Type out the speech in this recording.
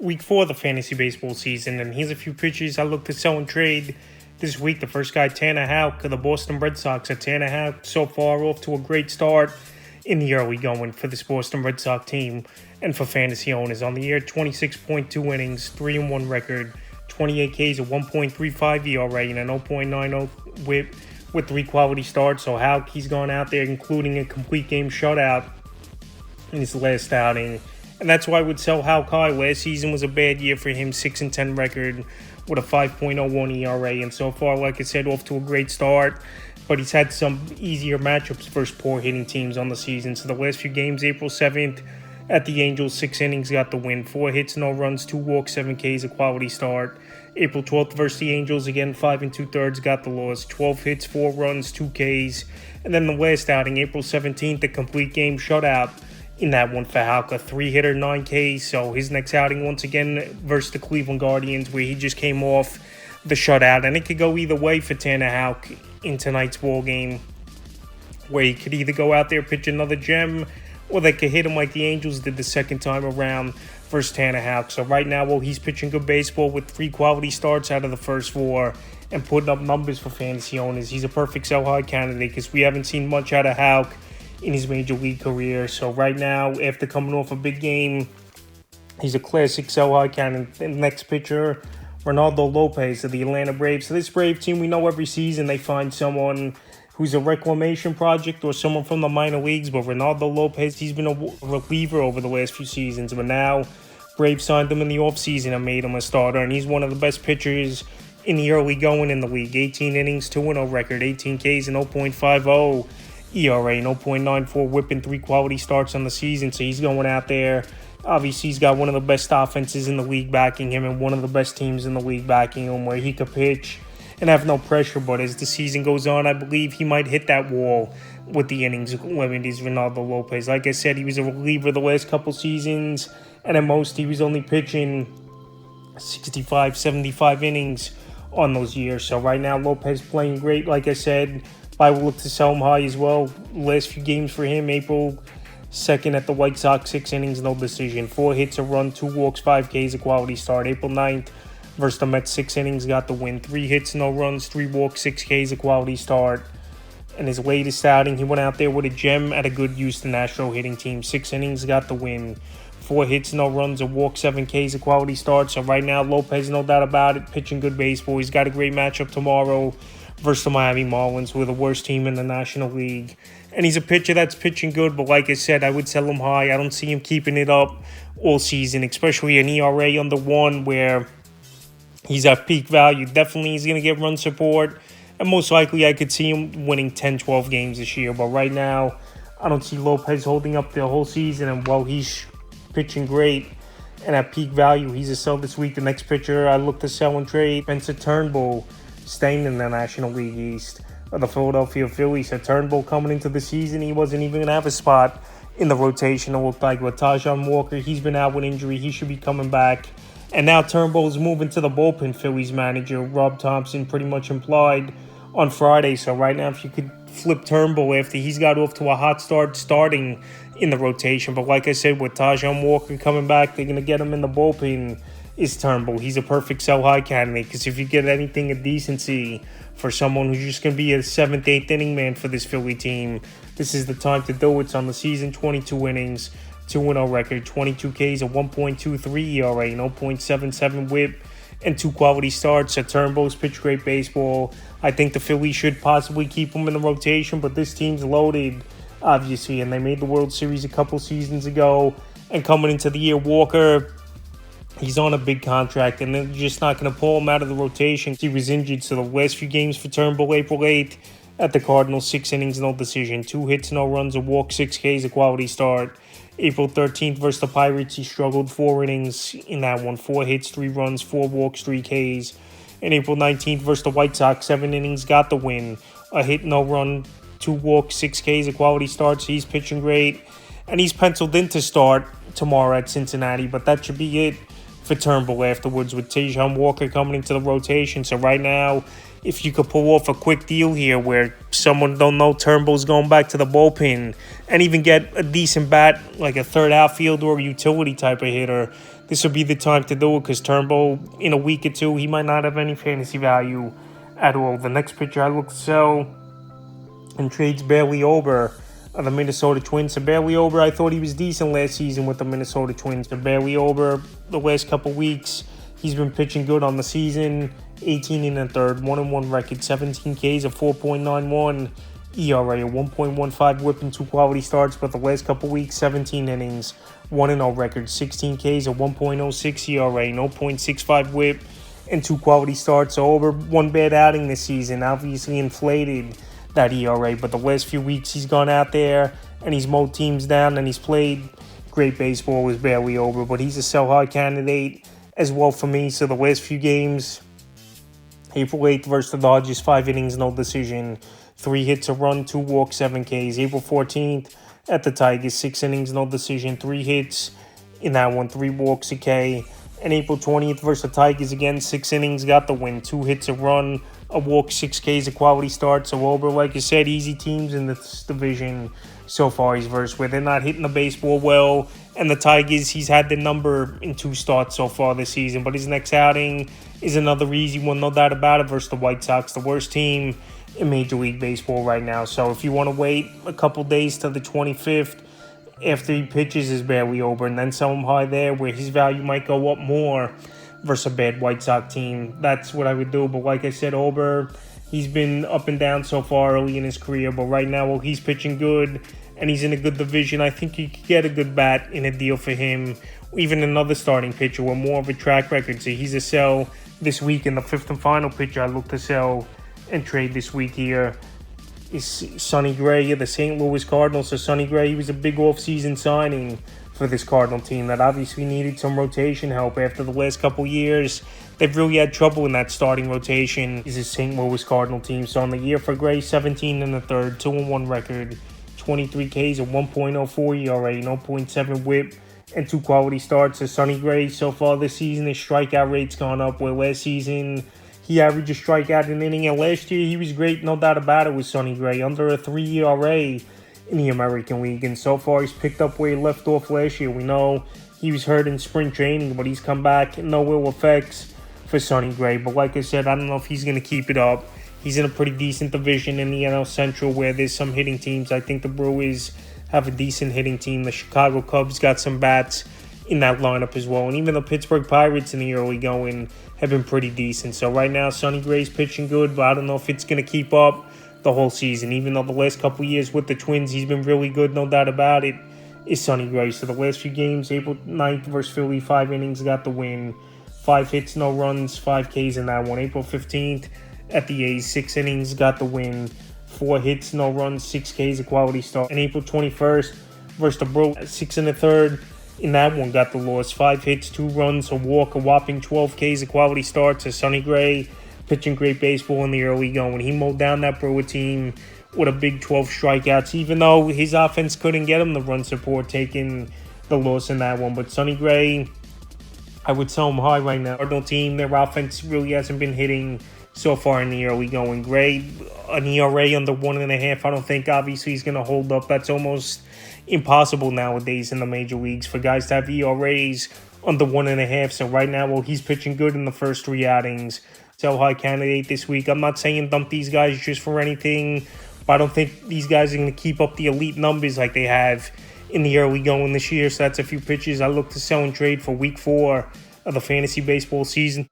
week 4 of the fantasy baseball season, and here's a few pitchers I look to sell and trade this week. The first guy, Tanner Houck of the Boston Red Sox. Tanner Houck so far off to a great start in the early going for this Boston Red Sox team and for fantasy owners. On the year, 26.2 innings, 3-1 record, 28 Ks, a 1.35 ERA, and a 0.90 whip with 3 quality starts. So Houck, he's gone out there, including a complete game shutout in his last outing. And that's why I would sell Houck high. Last season was a bad year for him, 6-10 record with a 5.01 ERA. And so far, like I said, off to a great start. But he's had some easier matchups versus poor hitting teams on the season. So the last few games, April 7th at the Angels, 6 innings, got the win. 4 hits, no runs, 2 walks, 7 Ks, a quality start. April 12th versus the Angels, again, 5 2/3, got the loss. 12 hits, 4 runs, 2 Ks. And then the last outing, April 17th, a complete game shutout in that one for Houck, a 3-hitter, 9 Ks. So his next outing, once again, versus the Cleveland Guardians, where he just came off the shutout. And it could go either way for Tanner Houck in tonight's ball game, where he could either go out there, pitch another gem, or they could hit him like the Angels did the second time around versus Tanner Houck. So right now, well, he's pitching good baseball with 3 quality starts out of the first 4 and putting up numbers for fantasy owners. He's a perfect sell-high candidate because we haven't seen much out of Houck in his major league career. So right now, after coming off a big game, he's a classic sell-high candidate. The next pitcher, Ronaldo Lopez of the Atlanta Braves. So this Brave team, we know every season they find someone who's a reclamation project or someone from the minor leagues. But Ronaldo Lopez, he's been a reliever over the last few seasons. But now, Braves signed him in the offseason and made him a starter. And he's one of the best pitchers in the early going in the league. 18 innings, 2-0 record, 18 Ks, and 0.50 ERA, 0.94 whip, and 3 quality starts on the season. So he's going out there. Obviously, he's got one of the best offenses in the league backing him and one of the best teams in the league backing him, where he could pitch and have no pressure. But as the season goes on, I believe he might hit that wall with the innings limit. Is Ronaldo Lopez. Like I said, he was a reliever the last couple seasons, and at most he was only pitching 65, 75 innings on those years. So right now, Lopez playing great. Like I said, I will look to sell him high as well. Last few games for him, April 2nd at the White Sox, 6 innings, no decision. 4 hits, a run, 2 walks, 5 Ks, a quality start. April 9th versus the Mets, 6 innings, got the win. 3 hits, no runs, 3 walks, 6 Ks, a quality start. And his latest outing, he went out there with a gem at a good Houston Astro hitting team. 6 innings, got the win. 4 hits, no runs, a walk, 7 Ks, a quality start. So right now, Lopez, no doubt about it, pitching good baseball. He's got a great matchup tomorrow versus the Miami Marlins, who are the worst team in the National League. And he's a pitcher that's pitching good, but like I said, I would sell him high. I don't see him keeping it up all season, especially an ERA under 1 where he's at peak value. Definitely he's going to get run support, and most likely I could see him winning 10, 12 games this year. But right now, I don't see Lopez holding up the whole season, and while he's pitching great and at peak value, he's a sell this week. The next pitcher I look to sell and trade, Spencer Turnbull, staying in the National League East of the Philadelphia Phillies. So Turnbull coming into the season, he wasn't even going to have a spot in the rotation. It looked like with Tajon Walker, he's been out with injury. He should be coming back. And now Turnbull's moving to the bullpen. Phillies manager Rob Thompson pretty much implied on Friday. So right now, if you could flip Turnbull after he's got off to a hot start starting in the rotation. But like I said, with Tajon Walker coming back, they're going to get him in the bullpen. Is Turnbull. He's a perfect sell-high candidate because if you get anything of decency for someone who's just going to be a 7th, 8th inning man for this Philly team, this is the time to do it. It's on the season, 22 innings, 2-0 record, 22 Ks, a 1.23 ERA, 0.77 whip, and 2 quality starts. So Turnbull's pitched great baseball. I think the Phillies should possibly keep him in the rotation, but this team's loaded, obviously, and they made the World Series a couple seasons ago. And coming into the year, Walker, he's on a big contract, and they're just not going to pull him out of the rotation. He was injured, so the last few games for Turnbull, April 8th at the Cardinals, 6 innings, no decision. 2 hits, no runs, a walk, 6 Ks, a quality start. April 13th versus the Pirates, he struggled 4 innings in that one. 4 hits, 3 runs, 4 walks, 3 Ks. And April 19th versus the White Sox, 7 innings, got the win. A hit, no run, 2 walks, 6 Ks, a quality start. So he's pitching great. And he's penciled in to start tomorrow at Cincinnati, but that should be it for Turnbull afterwards with Tajon Walker coming into the rotation. So right now, if you could pull off a quick deal here where someone don't know Turnbull's going back to the bullpen and even get a decent bat, like a third outfielder or utility type of hitter this would be the time to do it because Turnbull, in a week or two, he might not have any fantasy value at all. The next pitcher I look to sell and trades Bailey Ober of the Minnesota Twins. So Bailey Ober, I thought he was decent last season with the Minnesota Twins. So Bailey Ober, the last couple weeks, he's been pitching good on the season. 18 in the third, 1-1 record, 17 Ks, a 4.91 ERA, a 1.15 whip, and 2 quality starts. But the last couple weeks, 17 innings, 1-0 record, 16 Ks, a 1.06 ERA, 0.65 whip, and 2 quality starts. So over one bad outing this season, obviously inflated that ERA. But the last few weeks, he's gone out there and he's mowed teams down and he's played great baseball with Bailey Ober. But he's a sell-high candidate as well for me. So the last few games, April 8th versus the Dodgers, 5 innings, no decision, 3 hits, a run, 2 walks, 7 Ks. April 14th at the Tigers, 6 innings, no decision, 3 hits in that one, 3 walks, a K. And April 20th versus the Tigers again, 6 innings, got the win, 2 hits, a run, a walk, 6 Ks, a quality start. So Ober, like you said, easy teams in this division so far he's versed with. They're not hitting the baseball well. And the Tigers, he's had the number in 2 starts so far this season. But his next outing is another easy one, no doubt about it, versus the White Sox, the worst team in Major League Baseball right now. So if you want to wait a couple days to the 25th after he pitches his Bailey Ober and then sell him high there where his value might go up more versus a bad White Sox team, that's what I would do. But like I said, Ober, he's been up and down so far early in his career. But right now, while he's pitching good and he's in a good division, I think you could get a good bat in a deal for him. Even another starting pitcher with more of a track record. So he's a sell this week. And the 5th and final pitcher I look to sell and trade this week here is Sonny Gray of the St. Louis Cardinals. So Sonny Gray, he was a big offseason signing for this Cardinal team that obviously needed some rotation help after the last couple years. They've really had trouble in that starting rotation. Is his St. Louis Cardinal team. So on the year for Gray, 17 in the third, 2-1 record, 23 Ks, a 1.04 ERA, 0.7 whip, and 2 quality starts. So Sonny Gray, so far this season, his strikeout rate's gone up, where last season he averaged a strikeout an inning, and last year he was great, no doubt about it, with Sonny Gray, under a 3 ERA in the American League. And so far he's picked up where he left off last year. We know he was hurt in spring training, but he's come back, no ill effects for Sonny Gray. But like I said, I don't know if he's going to keep it up. He's in a pretty decent division in the NL Central where there's some hitting teams. I think the Brewers have a decent hitting team. The Chicago Cubs got some bats in that lineup as well. And even the Pittsburgh Pirates in the early going have been pretty decent. So right now, Sonny Gray's pitching good, but I don't know if it's going to keep up the whole season. Even though the last couple years with the Twins, he's been really good, no doubt about it, is Sonny Gray. So the last few games, April 9th versus Philly, 5 innings, got the win. 5 hits, no runs, 5 Ks in that one. April 15th at the A's, 6 innings, got the win. 4 hits, no runs, 6 Ks, a quality start. And April 21st versus the Brewers, 6 in the third. In that one, got the loss. 5 hits, 2 runs, a walk, a whopping 12 Ks, a quality start. So Sonny Gray pitching great baseball in the early going. He mowed down that Brewer team with a big 12 strikeouts, even though his offense couldn't get him the run support, taking the loss in that one. But Sonny Gray, I would sell him high right now. Cardinal team, their offense really hasn't been hitting so far in the early going. Gray, an ERA under 1.5, I don't think obviously he's going to hold up. That's almost impossible nowadays in the major leagues for guys to have ERAs under 1.5. So right now, well, he's pitching good in the first 3 outings. Sell high candidate this week. I'm not saying dump these guys just for anything, but I don't think these guys are going to keep up the elite numbers like they have in the early going this year. So that's a few pitches I look to sell and trade for week 4 of the fantasy baseball season.